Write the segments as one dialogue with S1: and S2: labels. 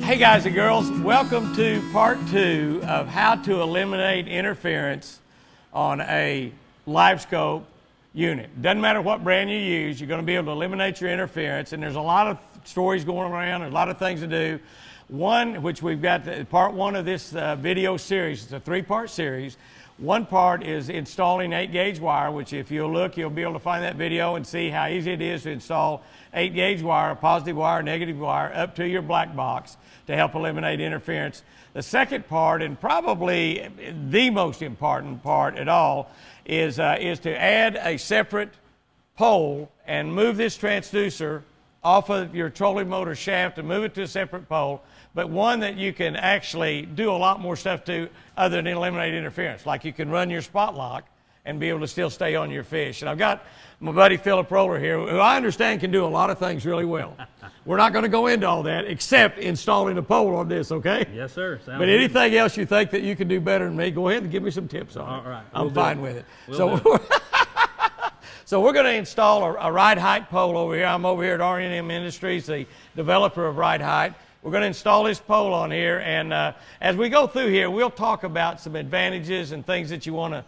S1: Hey guys and girls, welcome to part 2 of how to eliminate interference on a Livescope unit. Doesn't matter what brand you use, you're going to be able to eliminate your interference, and there's a lot of stories going around, there's a lot of things to do. One, which we've got part 1 of this video series, it's a 3-part series. One part is installing 8-gauge wire, which if you'll look, you'll be able to find that video and see how easy it is to install 8-gauge wire, positive wire, negative wire, up to your black box to help eliminate interference. The second part, and probably the most important part at all, is to add a separate pole and move this transducer off of your trolling motor shaft and move it to a separate pole, but one that you can actually do a lot more stuff to other than eliminate interference. Like you can run your spot lock and be able to still stay on your fish. And I've got my buddy Philip Roller here, who I understand can do a lot of things really well. We're not going to go into all that except installing a pole on this, okay?
S2: Yes, sir. Sounds
S1: but anything else you think that you can do better than me, go ahead and give me some tips on it.
S2: All right.
S1: I'm fine with it. So we're going to install a Rite-Hite pole over here. I'm over here at R&M Industries, the developer of Rite-Hite. We're going to install this pole on here, and as we go through here, we'll talk about some advantages and things that you want to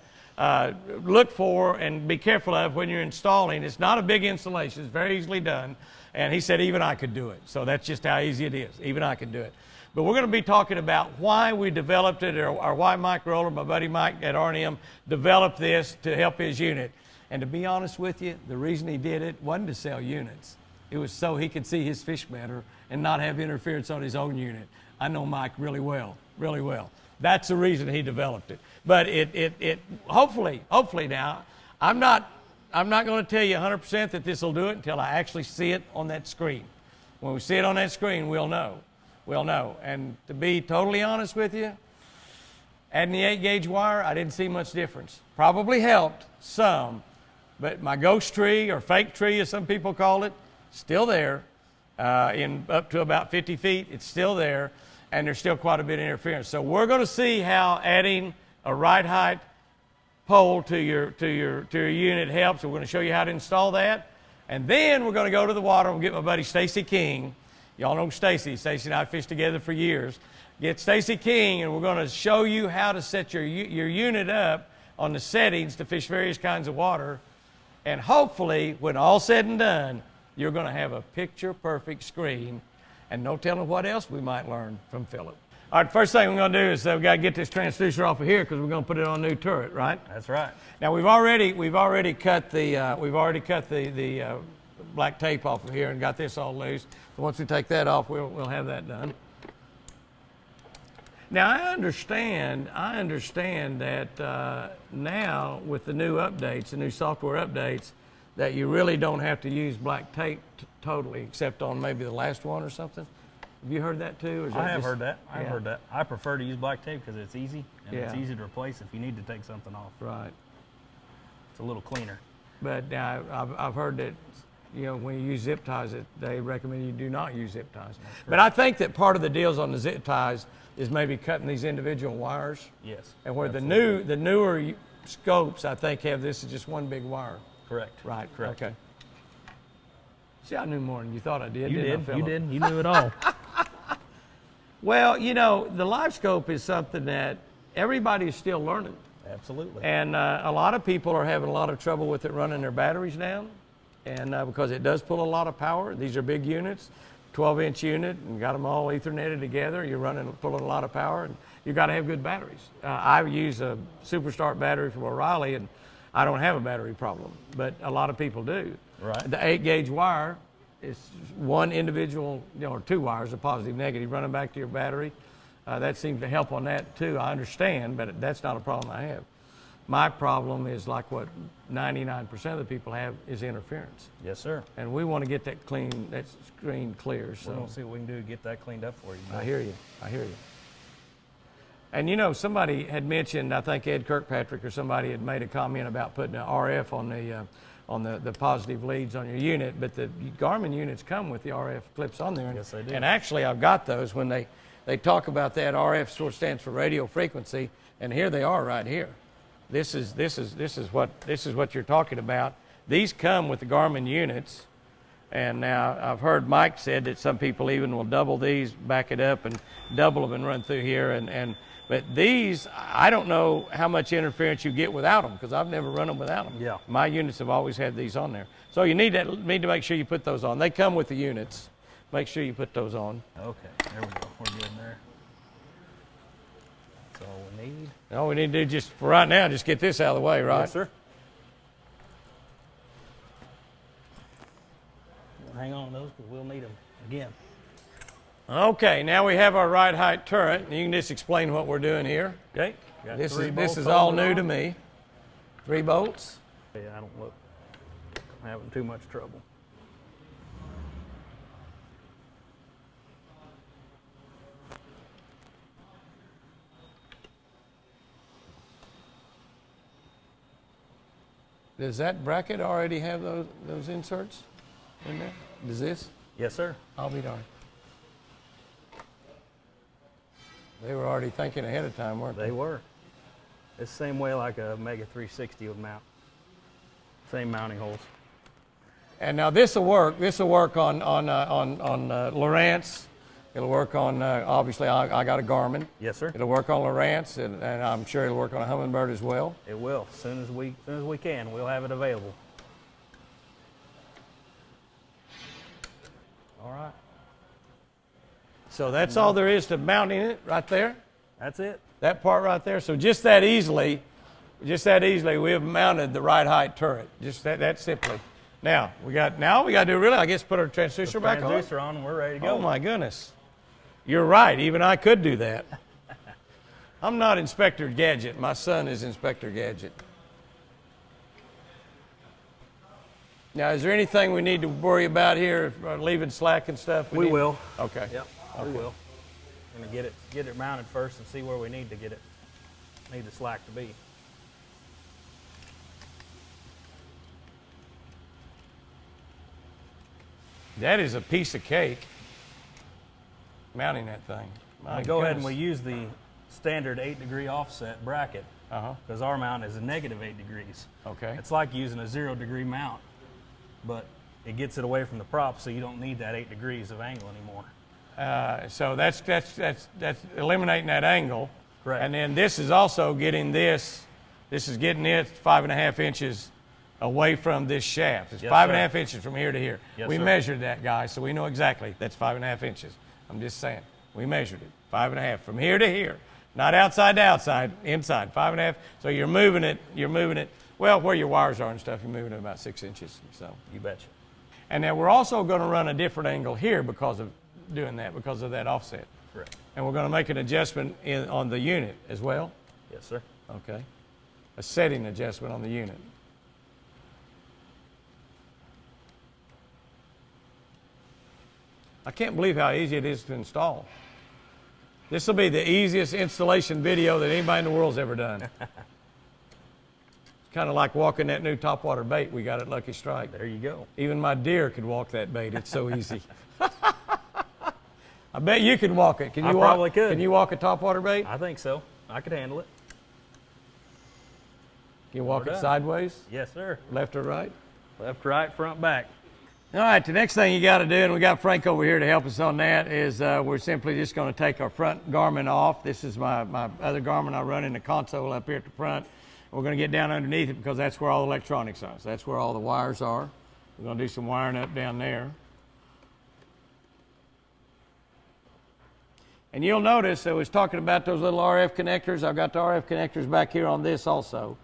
S1: look for and be careful of when you're installing. It's not a big installation. It's very easily done, and he said even I could do it. So that's just how easy it is. Even I can do it. But we're going to be talking about why we developed it, or why Mike Roller, my buddy Mike at R&M, developed this to help his unit. And to be honest with you, the reason he did it wasn't to sell units. It was so he could see his fish better and not have interference on his own unit. I know Mike really well, really well. That's the reason he developed it. But hopefully now, I'm not going to tell you 100% that this will do it until I actually see it on that screen. When we see it on that screen, we'll know. We'll know. And to be totally honest with you, adding the 8-gauge wire, I didn't see much difference. Probably helped some, but my ghost tree, or fake tree as some people call it, still there. In up to about 50 feet, it's still there, and there's still quite a bit of interference. So we're going to see how adding a Rite-Hite pole to your unit helps. We're going to show you how to install that, and then we're going to go to the water and get my buddy Stacy King. Y'all know Stacy. Stacy and I fished together for years. Get Stacy King, and we're going to show you how to set your unit up on the settings to fish various kinds of water, and hopefully, when all's said and done, you're going to have a picture-perfect screen, and no telling what else we might learn from Philip. All right, first thing we're going to do is we've got to get this transducer off of here because we're going to put it on a new turret, right?
S2: That's right.
S1: Now we've already cut the black tape off of here and got this all loose. So once we take that off, we'll have that done. Now I understand that now with the new updates, the new software updates, that you really don't have to use black tape totally, except on maybe the last one or something. Have you heard that too? Or is that
S2: I have
S1: just,
S2: heard that. I've
S1: yeah.
S2: heard that. I prefer to use black tape because it's easy, and
S1: Yeah.
S2: it's easy to replace if you need to take something off.
S1: Right.
S2: It's a little cleaner.
S1: But I've heard that, you know, when you use zip ties, they recommend you do not use zip ties. But I think that part of the deals on the zip ties is maybe cutting these individual wires.
S2: Yes.
S1: And where
S2: absolutely.
S1: the newer scopes, I think, have this as just one big wire.
S2: Correct.
S1: Right.
S2: Correct.
S1: Okay. See, I knew more than you thought I did.
S2: You
S1: didn't
S2: did.
S1: I,
S2: You
S1: Philip?
S2: did. You knew it all.
S1: Well, you know, the Livescope is something that everybody is still learning.
S2: Absolutely.
S1: And a lot of people are having a lot of trouble with it running their batteries down, and because it does pull a lot of power. These are big units, 12-inch unit, and got them all Ethernetted together. You're pulling a lot of power, and you got to have good batteries. I use a Superstart battery from O'Reilly, and I don't have a battery problem, but a lot of people do.
S2: Right.
S1: The 8-gauge wire is one individual, you know, or 2 wires, a positive, negative, running back to your battery. That seems to help on that too. I understand, but that's not a problem I have. My problem is like what 99% of the people have is interference.
S2: Yes, sir.
S1: And we want to get that screen clear. So
S2: We're going to see what we can do to get that cleaned up for you.
S1: I hear you. I hear you. And you know, somebody had mentioned, I think Ed Kirkpatrick or somebody had made a comment about putting an RF on the positive leads on your unit, but the Garmin units come with the RF clips on there.
S2: Yes, they do.
S1: And actually, I've got those. When they talk about that, RF sort of stands for radio frequency, and here they are right here. This is what you're talking about. These come with the Garmin units. And now I've heard Mike said that some people even will double these, back it up and double them and run through here. But these, I don't know how much interference you get without them because I've never run them without them.
S2: Yeah.
S1: My units have always had these on there. So you need to make sure you put those on. They come with the units. Make sure you put those on.
S2: Okay, there we go. We're good there. That's all we need.
S1: All we need to do just for right now, just get this out of the way, right?
S2: Yes, sir. Hang on to those because we'll need them again.
S1: Okay, now we have our Rite-Hite turret. You can just explain what we're doing here.
S2: Okay.
S1: This is all new to me. 3 bolts.
S2: Yeah, I don't look having too much trouble.
S1: Does that bracket already have those inserts in there? Does this?
S2: Yes, sir.
S1: I'll be darned. They were already thinking ahead of time, weren't they?
S2: They were. It's the same way like a Mega 360 would mount. Same mounting holes.
S1: And now this will work. This will work on Lowrance. It'll work on obviously I got a Garmin.
S2: Yes, sir.
S1: It'll work on Lowrance, and I'm sure it'll work on a Humminbird as well.
S2: It will. As soon as we can, we'll have it available. All right.
S1: So that's all there is to mounting it right there.
S2: That's it.
S1: That part right there. So just that easily, we have mounted the Rite-Hite turret. Just that simply. Now we got to do really, I guess, put our transducer back on.
S2: Transducer on, and we're ready to go.
S1: Oh my goodness. You're right. Even I could do that. I'm not Inspector Gadget. My son is Inspector Gadget. Now, is there anything we need to worry about here, leaving slack and stuff?
S2: We will.
S1: Okay.
S2: Yep.
S1: Okay.
S2: We will. We're gonna get it mounted first and see where we need the slack to be.
S1: That is a piece of cake, mounting that thing.
S2: We'll go ahead and we use the standard 8-degree offset bracket because our mount is a negative 8 degrees.
S1: Okay.
S2: It's like using a 0-degree mount, but it gets it away from the prop, so you don't need that 8 degrees of angle anymore.
S1: So that's eliminating that angle.
S2: Correct.
S1: And then this is also getting this is getting it 5.5 inches away from this shaft. It's
S2: Yes,
S1: 5.5
S2: sir.
S1: inches from here to here.
S2: Yes,
S1: we
S2: sir.
S1: measured that, guys, so we know exactly that's 5.5 inches. I'm just saying. We measured it. 5.5 from here to here. Not outside to outside, inside. 5.5. So you're moving it, well, where your wires are and stuff, you're moving it about 6 inches. So
S2: You betcha.
S1: and then we're also going to run a different angle here because of doing that, because of that offset.
S2: Correct.
S1: And we're going to make an adjustment on the unit as well.
S2: Yes, sir.
S1: Okay. A setting adjustment on the unit. I can't believe how easy it is to install. This will be the easiest installation video that anybody in the world's ever done. It's kind of like walking that new topwater bait we got at Lucky Strike.
S2: There you go.
S1: Even my deer could walk that bait. It's so easy. I bet you could walk it. Can you
S2: probably could.
S1: Can you walk a topwater bait?
S2: I think so. I could handle it.
S1: Can you walk
S2: We're
S1: it
S2: done.
S1: sideways,
S2: Yes, sir.
S1: left or right?
S2: Left, right, front, back.
S1: All right, the next thing you got to do, and we got Frank over here to help us on that, is we're simply just going to take our front Garmin off. This is my other Garmin I run in the console up here at the front. We're going to get down underneath it because that's where all the electronics are. So that's where all the wires are. We're going to do some wiring up down there. And you'll notice I was talking about those little RF connectors. I've got the RF connectors back here on this also,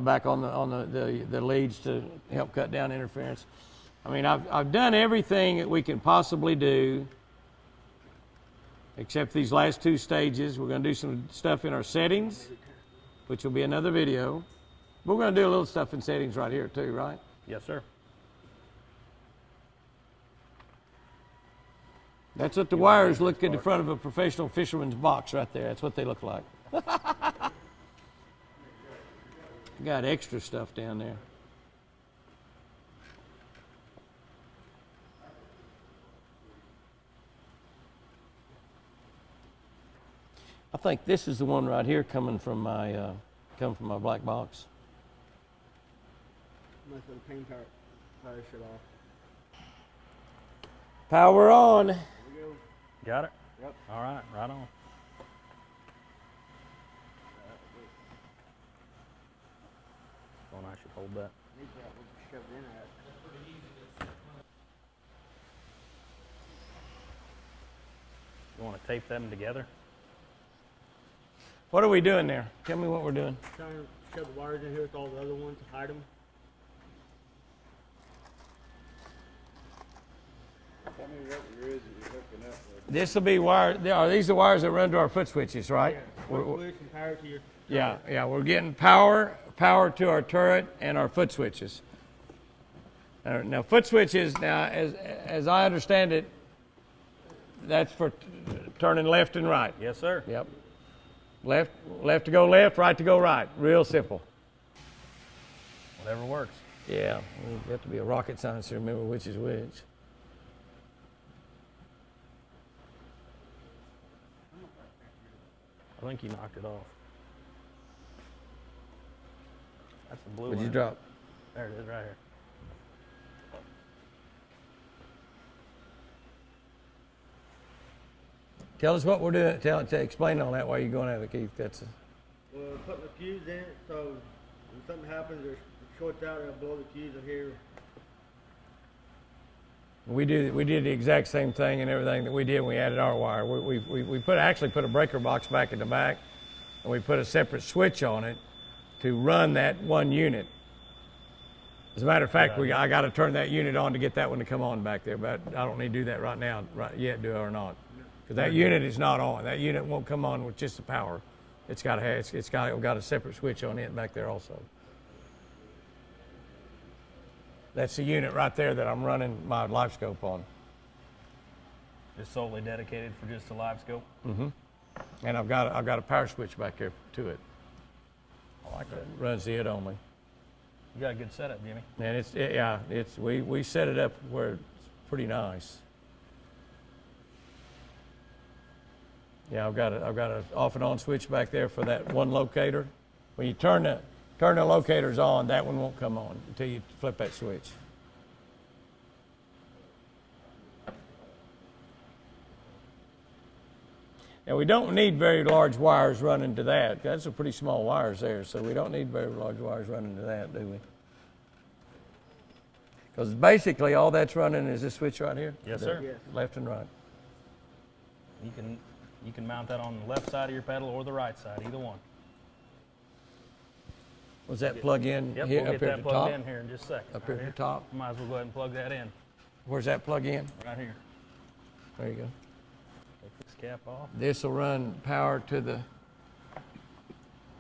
S1: back on the leads to help cut down interference. I mean, I've done everything that we can possibly do except these last 2 stages. We're going to do some stuff in our settings, which will be another video. We're going to do a little stuff in settings right here too, right?
S2: Yes, sir.
S1: That's what the wires look at the front of a professional fisherman's box right there. That's what they look like. Got extra stuff down there. I think this is the one right here coming from my black box.
S3: Must have the paint tire shut off.
S1: Power on.
S3: Here we go.
S2: Got it?
S3: Yep.
S2: All right, right on. Oh, I should hold that.
S3: Need that. We'll shove it in that.
S2: You want to tape them together?
S1: What are we doing there? Tell me what we're doing.
S3: Trying to shove the wires in here with all the other ones to hide them.
S4: Tell me what there is that you're hooking up with.
S1: This will be wire. Are these the wires that run to our foot switches, right?
S3: Switch and power to your.
S1: Yeah. We're getting power to our turret and our foot switches. Now, foot switches. Now, as I understand it, that's for turning left and right.
S2: Yes, sir.
S1: Yep. Left to go left, right to go right. Real simple.
S2: Whatever works.
S1: Yeah. You have to be a rocket scientist to remember which is which.
S2: I think you knocked it off. That's the blue one.
S1: What'd you drop?
S2: There it is, right here.
S1: Tell us what we're doing. Explain all that while you're going at it, Keith.
S3: We're putting the fuse in it, so when something happens or it shorts out, it'll blow the fuse in here.
S1: We did the exact same thing and everything that we did when we added our wire. We actually put a breaker box back in the back, and we put a separate switch on it to run that one unit. As a matter of fact, I got to turn that unit on to get that one to come on back there, but I don't need to do that right now, yet, do I or not? Because that unit is not on. That unit won't come on with just the power. It's got a separate switch on it back there also. That's the unit right there that I'm running my Livescope on.
S2: It's solely dedicated for just the Livescope.
S1: Mm-hmm. And I've got a power switch back there to it.
S2: I like that.
S1: Runs the it only.
S2: You got a good setup, Jimmy.
S1: And we set it up where it's pretty nice. Yeah, I've got an off and on switch back there for that one locator. When you turn the locators on, that one won't come on until you flip that switch. Now, we don't need very large wires running to that. That's a pretty small wires there, so we don't need very large wires running to that, do we? Because basically all that's running is this switch right here?
S2: Yes, sir. Yes.
S1: Left and right.
S2: You can mount that on the left side of your pedal or the right side, either one.
S1: Was that plug in
S2: Yep,
S1: here,
S2: we'll
S1: up
S2: get
S1: here
S2: that
S1: at the
S2: plugged
S1: top?
S2: in here in just a second.
S1: Up here at the top?
S2: Might as well go ahead and plug that in.
S1: Where's that plug in?
S2: Right here.
S1: There you go.
S2: Take this cap off.
S1: This will run power to the...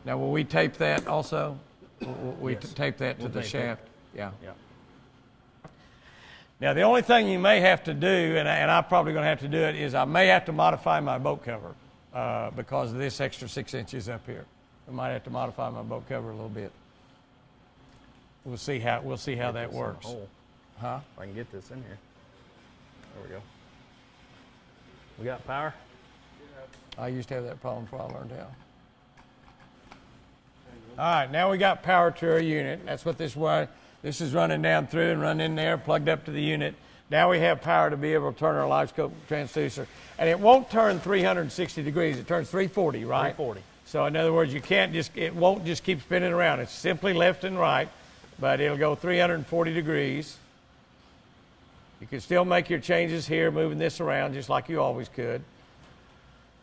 S1: Now, will we tape that also? Will we
S2: Yes.
S1: tape that to
S2: We'll
S1: the
S2: tape
S1: shaft? Yeah.
S2: Yeah.
S1: Now, the only thing you may have to do, and I'm probably going to have to do it, is I may have to modify my boat cover because of this extra 6 inches up here. I might have to modify my boat cover a little bit. We'll see how that works. Huh?
S2: If I can get this in here. There we go. We got power?
S1: I used to have that problem before I learned how. All right, now we got power to our unit. That's what this wire. This is running down through and running in there, plugged up to the unit. Now we have power to be able to turn our Livescope transducer. And it won't turn 360 degrees. It turns 340, right?
S2: 340.
S1: So in other words, it won't just keep spinning around. It's simply left and right, but it'll go 340 degrees. You can still make your changes here, moving this around just like you always could.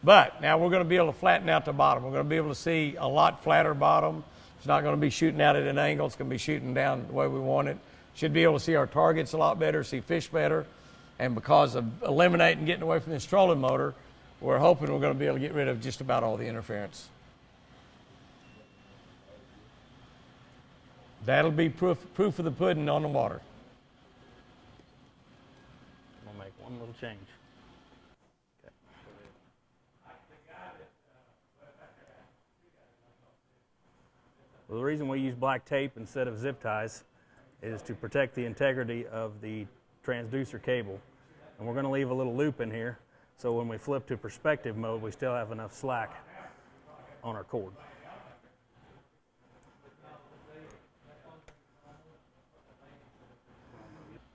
S1: But now we're going to be able to flatten out the bottom. We're going to be able to see a lot flatter bottom. It's not going to be shooting out at an angle. It's going to be shooting down the way we want it. Should be able to see our targets a lot better, see fish better. And because of eliminating, getting away from this trolling motor, we're hoping we're going to be able to get rid of just about all the interference. That'll be proof of the pudding on the water.
S2: I'm going to make one little change. Okay. Well, the reason we use black tape instead of zip ties is to protect the integrity of the transducer cable. And we're going to leave a little loop in here so when we flip to perspective mode, we still have enough slack on our cord.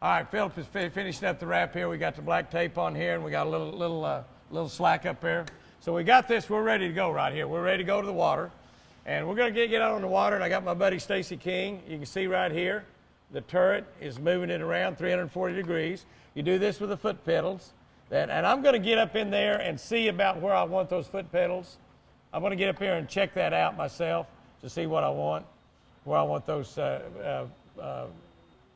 S1: All right, Philip is finishing up the wrap here. We got the black tape on here, and we got a little slack up there. So we got this. We're ready to go right here. We're ready to go to the water, and we're going to get out on the water. And I got my buddy Stacy King. You can see right here, the turret is moving it around 340 degrees. You do this with the foot pedals, and I'm going to get up in there and see about where I want those foot pedals. I'm going to get up here and check that out myself to see what I want, where I want those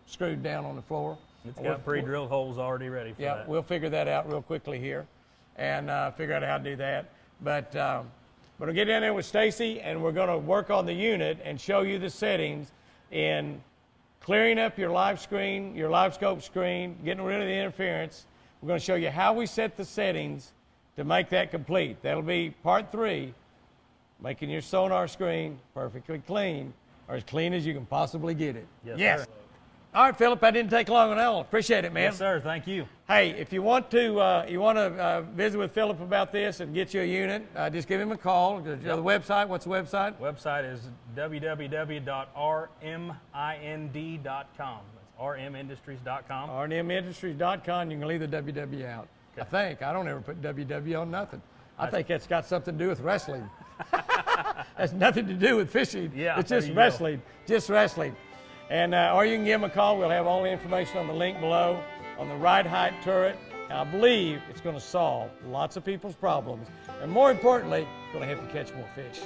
S1: screwed down on the floor.
S2: It's got pre-drilled holes already ready for that.
S1: Yeah, we'll figure that out real quickly here and figure out how to do that. But we're going to get down there with Stacy, and we're going to work on the unit and show you the settings in clearing up your live screen, your Livescope screen, getting rid of the interference. We're going to show you how we set the settings to make that complete. That'll be part 3, making your sonar screen perfectly clean, or as clean as you can possibly get it.
S2: Yes, sir.
S1: All right, Philip, that didn't take long at all. Appreciate it, man.
S2: Yes, sir. Thank you.
S1: Hey, if you want to visit with Philip about this and get you a unit, just give him a call. The website, what's the website?
S2: Website is www.rmind.com. That's rmindustries.com.
S1: rmindustries.com. You can leave the WW out. Okay. I think. I don't ever put WW on nothing. I think that's got something to do with wrestling. That's nothing to do with fishing.
S2: Yeah,
S1: it's just wrestling. Just wrestling. And or you can give them a call. We'll have all the information on the link below on the Rite-Hite Turret. And I believe it's going to solve lots of people's problems. And more importantly, it's going to help you catch more fish.